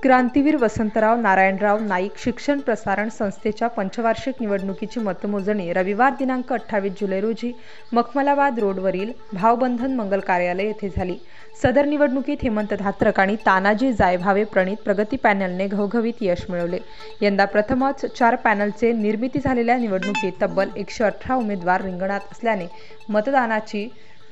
क्रांतीवीर वसंतराव नारायणराव नाईक शिक्षण प्रसारण संस्थेच्या पंचवार्षिक निवडणुकीची मतमोजणी रविवार दिनांक 28 जुलै रोजी मखमलाबाद रोडवरील भावबंधन मंगल कार्यालय येथे झाली। सदर निवडणुकीत हेमंत धात्रक आणि तानाजी जायभावे प्रणित प्रगती पॅनलने घवघवीत यश मिळवले। यंदा प्रथमच 4 पॅनलचे निर्मिती झालेल्या निवडणुकीत तब्बल 118 उमेदवार रिंगणात असल्याने मतदानाची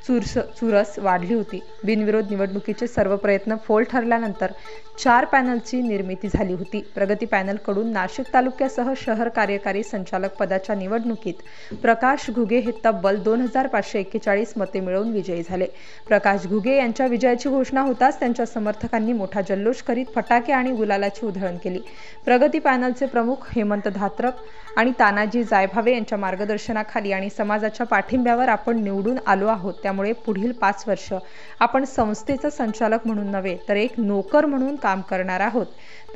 चुरस वाढली होती। बिनविरोध निवडणुकीचे सर्व प्रयत्न फोल ठरल्यानंतर 4 पॅनलची निर्मिती झाली होती। प्रगती पॅनलकडून नाशिक तालुक्यासह शहर कार्यकारी संचालक पदाच्या निवडणुकीत प्रकाश घुगे हे तब्बल 2541 मते मिळवून विजयी झाले। प्रकाश घुगे यांच्या विजयाची घोषणा होताच त्यांच्या समर्थकांनी मोठा जल्लोष करीत फटाके आणि गुलालाची उधळण केली। प्रगती पॅनलचे प्रमुख हेमंत धात्रक आणि तानाजी जायभावे यांच्या मार्गदर्शनाखाली आणि समाजाच्या पाठिंब्यावर आपण निवडून आलो आहोत। त्यामुळे पुढील 5 वर्ष आपण संस्थेचा संचालक म्हणून नव्हे तर एक नोकर म्हणून काम करणार आहोत।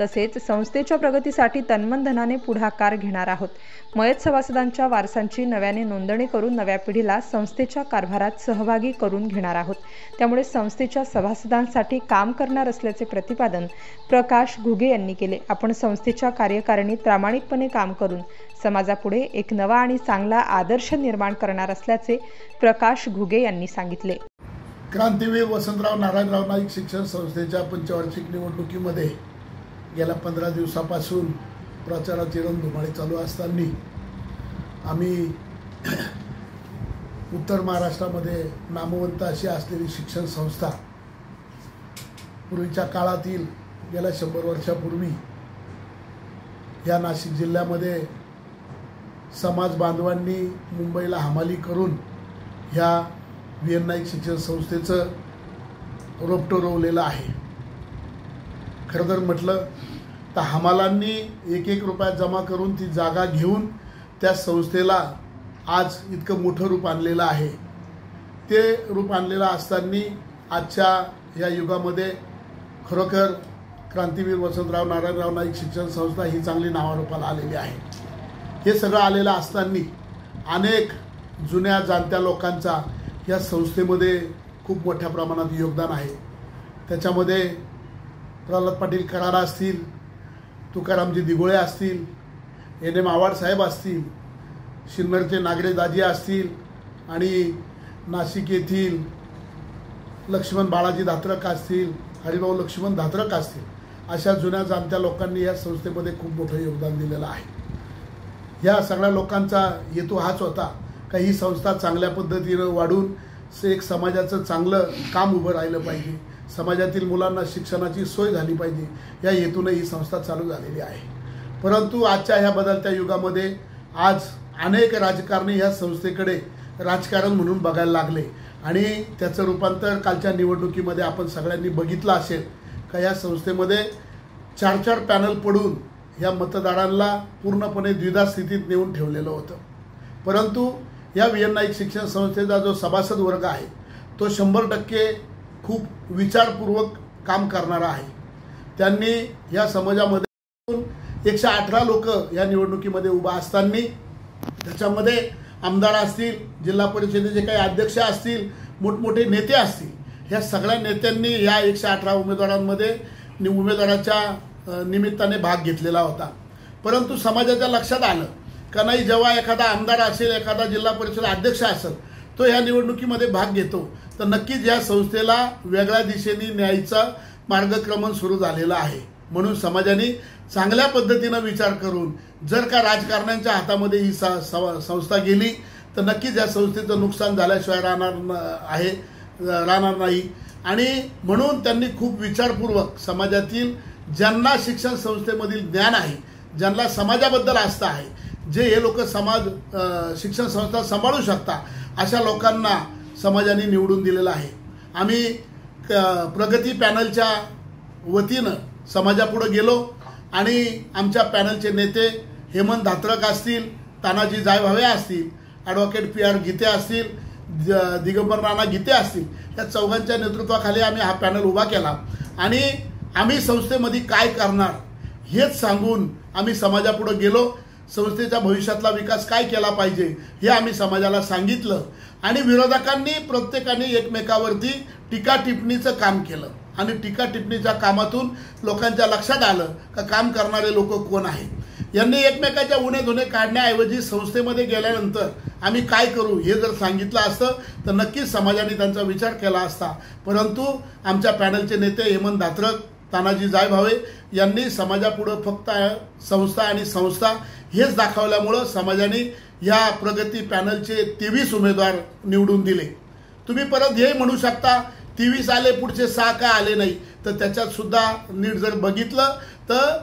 तसेच संस्थेच्या प्रगतीसाठी तन्मनधनाने पुढाकार घेणार आहोत। मयत सभासदांच्या वारसांची नव्याने नोंदणी करून नव्या पिढीला संस्थेच्या कारभारात सहभागी करून घेणार आहोत। त्यामुळे संस्थेच्या सभासदांसाठी काम करणार असल्याचे प्रतिपादन प्रकाश घुगे यांनी केले। आपण संस्थेच्या कार्यकारिणीत प्रामाणिकपणे काम करून समाजापुढे एक नवा आणि चांगला आदर्श निर्माण करणार असल्याचे प्रकाश घुगे यांनी सांगितले। क्रांतीवीर वसंतराव नारायणराव नाईक शिक्षण संस्थेच्या पंचवार्षिक निवडणुकीमध्ये गेल्या 15 दिवसापासून प्रचाराची रणधुमाळी चालू असताना आम्ही उत्तर महाराष्ट्रामध्ये नामवंत अशी असलेली शिक्षण संस्था पूर्वीच्या काळातील गेल्या 100 वर्षापूर्वी या नाशिक जिल्ह्यामध्ये समाज बांधवांनी मुंबईला हमाली करून ह्या VN नाईक शिक्षण संस्थेचं रोपटं रोवलेलं आहे। खरं तर म्हटलं तर हमालांनी 1-1 रुपया जमा करून ती जागा घेऊन त्या संस्थेला आज इतकं मोठं रूप आणलेलं आहे। ते रूप आणलेलं असताना आजच्या या युगामध्ये खरोखर क्रांतीवीर वसंतराव नारायणराव नाईक शिक्षण संस्था ही चांगली नावारूपाला आलेली आहे। हे सगळं आलेलं असताना अनेक जुन्या जाणत्या लोकांचा या संस्थेमध्ये खूप मोठ्या प्रमाणात योगदान आहे। त्याच्यामध्ये प्रल्हाद पाटील करारा असतील, तुकारामजी दिघोळे असतील, NM आव्हाड साहेब असतील, शिन्नरचे नागडे दाजी असतील आणि नाशिक येथील लक्ष्मण बाळाजी धात्रक असतील, हरिभाऊ लक्ष्मण धात्रक असतील, अशा जुन्या जाणत्या लोकांनी या संस्थेमध्ये खूप मोठं योगदान दिलेलं आहे। या सगळ्या लोकांचा हेतू हाच होता का ही संस्था चांगल्या पद्धतीनं वाढून एक समाजाचं चांगलं काम उभं राहिलं पाहिजे, समाजातील मुलांना शिक्षणाची सोय झाली पाहिजे, या हेतूने ही संस्था चालू झालेली आहे। परंतु आजच्या ह्या बदलत्या युगामध्ये आज अनेक राजकारणी ह्या संस्थेकडे राजकारण म्हणून बघायला लागले आणि त्याचं रूपांतर कालच्या निवडणुकीमध्ये आपण सगळ्यांनी बघितलं असेल का या संस्थेमध्ये 4-4 पॅनल पडून या मतदारांना पूर्णपणे द्विधा स्थितीत नेऊन ठेवलेलं होतं। परंतु या VN नाईक शिक्षण संस्थेचा जो सभासद वर्ग आहे तो 100% खूप विचारपूर्वक काम करणारा आहे। त्यांनी या समाजामध्ये 118 लोक या निवडणुकीमध्ये उभा असताना त्याच्यामध्ये आमदार असतील, जिल्हा परिषदेचे काही अध्यक्ष असतील, मोठमोठे नेते असतील, ह्या सगळ्या नेत्यांनी या 118 उमेदवाराच्या निमित्ताने भाग घेतलेला होता। परंतु समाजाच्या लक्षात आलं का नाही, जेव्हा एखादा आमदार असेल, एखादा जिल्हा परिषद अध्यक्ष असेल, तो ह्या निवडणुकीमध्ये भाग घेतो तर नक्कीच या संस्थेला वेगळ्या दिशेने न्यायचा मार्गक्रमण सुरू झालेला आहे। म्हणून समाजाने चांगल्या पद्धतीनं विचार करून जर का राजकारण्यांच्या हातामध्ये ही संस्था गेली तर नक्कीच या संस्थेचं नुकसान झाल्याशिवाय राहणार नाही। आणि म्हणून त्यांनी खूप विचारपूर्वक समाजातील ज्यांना शिक्षण संस्थेमधील ज्ञान आहे, ज्यांना समाजाबद्दल आस्था आहे, जे हे लोक समाज शिक्षण संस्था सांभाळू शकता, अशा लोकांना समाजाने निवडून दिलेलं आहे। आम्ही प्रगती पॅनलच्या वतीनं समाजापुढे गेलो आणि आमच्या पॅनलचे नेते हेमंत धात्रक असतील, तानाजी जायभावे असतील, ॲडव्होकेट PR गीते असतील, दिगंबर राणा गीते असतील, या चौघांच्या नेतृत्वाखाली आम्ही हा पॅनल उभा केला आणि आम्ही संस्थेमध्ये काय करणार हेच सांगून आम्ही समाजापुढे गेलो। संस्थेच्या भविष्यातला विकास काय केला पाहिजे हे आम्ही समाजाला सांगितलं आणि विरोधकांनी प्रत्येकाने एकमेकावरती टीका टिप्पणीचं काम केलं आणि टीका टिप्पणीच्या कामातून लोकांच्या लक्षात आलं का काम करणारे लोक कोण आहेत। यांनी एकमेकाच्या उणे धुणे काढण्याऐवजी संस्थेमध्ये गेल्यानंतर आम्ही काय करू हे जर सांगितलं असतं तर नक्कीच समाजाने त्यांचा विचार केला असता, परंतु आमच्या पॅनलचे नेते हेमंत धात्रक, तानाजी जायभावे यांनी समाजापुढं फक्त संस्था आणि संस्था हेच दाखवल्यामुळं समाजाने या प्रगती पॅनलचे 23 उमेदवार निवडून दिले। तुम्ही परत हे म्हणू शकता 23 आले, पुढचे 6 का आले नाही, तर त्याच्यात सुद्धा नीट जर बघितलं तर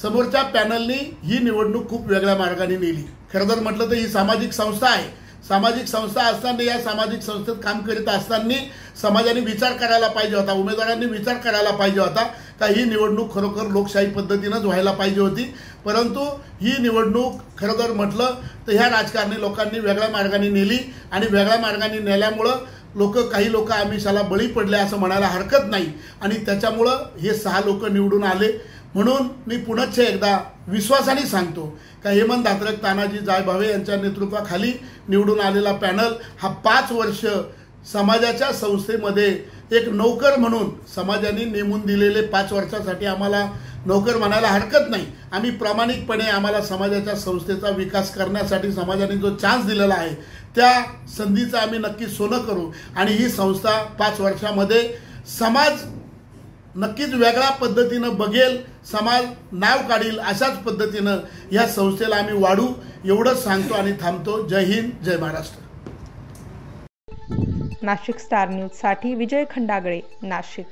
समोरच्या पॅनलनी ही निवडणूक खूप वेगळ्या मार्गाने नेली। खरं तर म्हटलं तर ही सामाजिक संस्था आहे। सामाजिक संस्था असताना या सामाजिक संस्थेत काम करीत असताना समाजाने विचार करायला पाहिजे होता, उमेदवारांनी विचार करायला पाहिजे होता का ही निवडणूक खरोखर लोकशाही पद्धतीनंच व्हायला पाहिजे होती, परंतु ही निवडणूक खरं तर म्हटलं तर ह्या राजकारणी लोकांनी वेगळ्या मार्गाने नेली आणि वेगळ्या मार्गाने नेल्यामुळं काही लोक आमिषाला बळी पडले असं म्हणायला हरकत नाही आणि त्याच्यामुळं हे 6 लोक निवडून आले। म्हणून मी पुनश्च एकदा विश्वासाने सांगतो का हेमंत धात्रक, तानाजी जायभावे यांच्या नेतृत्वाखाली निवडून आलेला पॅनल हा 5 वर्ष समाजाच्या संस्थेमध्ये एक नोकर म्हणून समाजाने नेमून दिलेले 5 वर्षासाठी आम्हाला नोकर म्हणायला हरकत नाही। आम्ही प्रामाणिकपणे आम्हाला समाजाच्या संस्थेचा विकास करण्यासाठी समाजाने जो चान्स दिलेला आहे त्या संधीचा आम्ही नक्की सोनं करू आणि ही संस्था 5 वर्षामध्ये समाज नक्कीच वेगळ्या पद्धतीनं बघेल, समाज नाव काढील अशाच पद्धतीनं या संस्थेला आम्ही वाढू एवढंच सांगतो आणि थांबतो। जय हिंद, जय महाराष्ट्र। नाशिक स्टार न्यूज साठी विजय खंडागळे, नाशिक।